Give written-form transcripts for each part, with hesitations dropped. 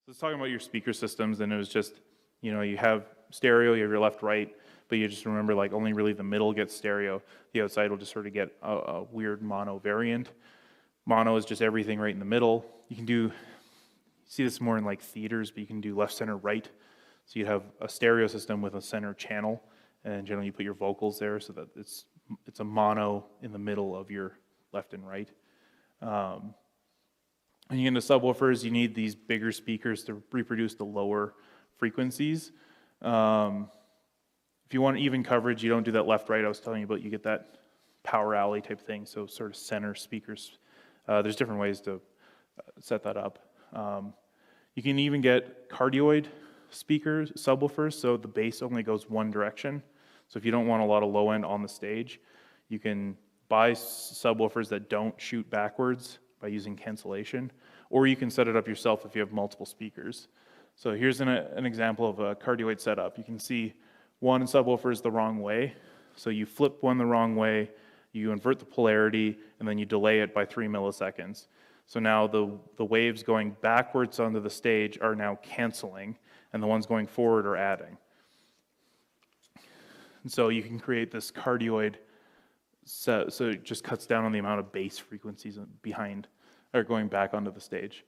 So it's talking about your speaker systems, and it was just, you have stereo, you have your left, right, but you just remember like only really the middle gets stereo. The outside will just sort of get a weird mono variant. Mono is just everything right in the middle. You can see this more in like theaters, but you can do left, center, right. So you have a stereo system with a center channel, and generally you put your vocals there so that it's a mono in the middle of your left and right. When you get into subwoofers, you need these bigger speakers to reproduce the lower frequencies. If you want even coverage, you don't do that left-right I was telling you about. You get that power alley type thing, so sort of center speakers. There's different ways to set that up. You can even get cardioid speakers, subwoofers, so the bass only goes one direction. So if you don't want a lot of low end on the stage, you can buy subwoofers that don't shoot backwards by using cancellation, or you can set it up yourself if you have multiple speakers. So here's an example of a cardioid setup. You can see one subwoofer is the wrong way. So you flip one the wrong way, you invert the polarity, and then you delay it by 3 milliseconds. So now the waves going backwards onto the stage are now canceling, and the ones going forward are adding. And so you can create this cardioid, so it just cuts down on the amount of bass frequencies behind or going back onto the stage.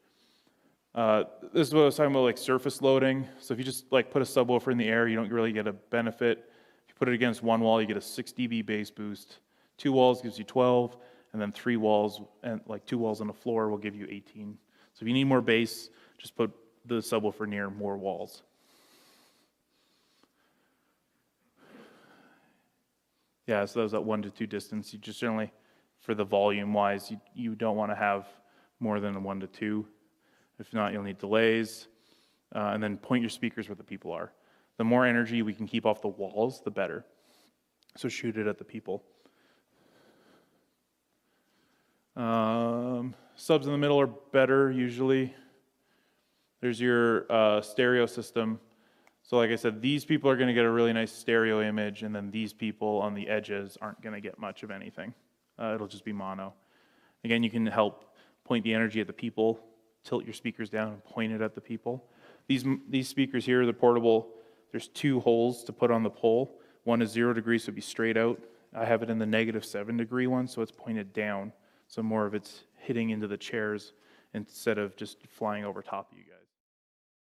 This is what I was talking about, like surface loading. So if you just like put a subwoofer in the air, you don't really get a benefit. If you put it against one wall, you get a 6 dB bass boost. 2 walls gives you 12, and then 3 walls, and like 2 walls on the floor will give you 18. So if you need more bass, just put the subwoofer near more walls. Yeah, so that was that 1 to 2 distance. You just generally, for the volume wise, you don't want to have more than a 1 to 2. If not, you'll need delays. And then point your speakers where the people are. The more energy we can keep off the walls, the better. So shoot it at the people. Subs in the middle are better usually. There's your stereo system. So like I said, these people are going to get a really nice stereo image, and then these people on the edges aren't going to get much of anything. It'll just be mono. Again, you can help point the energy at the people, tilt your speakers down and point it at the people. These speakers here, the portable, there's 2 holes to put on the pole. One is 0 degrees, so it'd be straight out. I have it in the -7 degree one, so it's pointed down. So more of it's hitting into the chairs instead of just flying over top of you guys.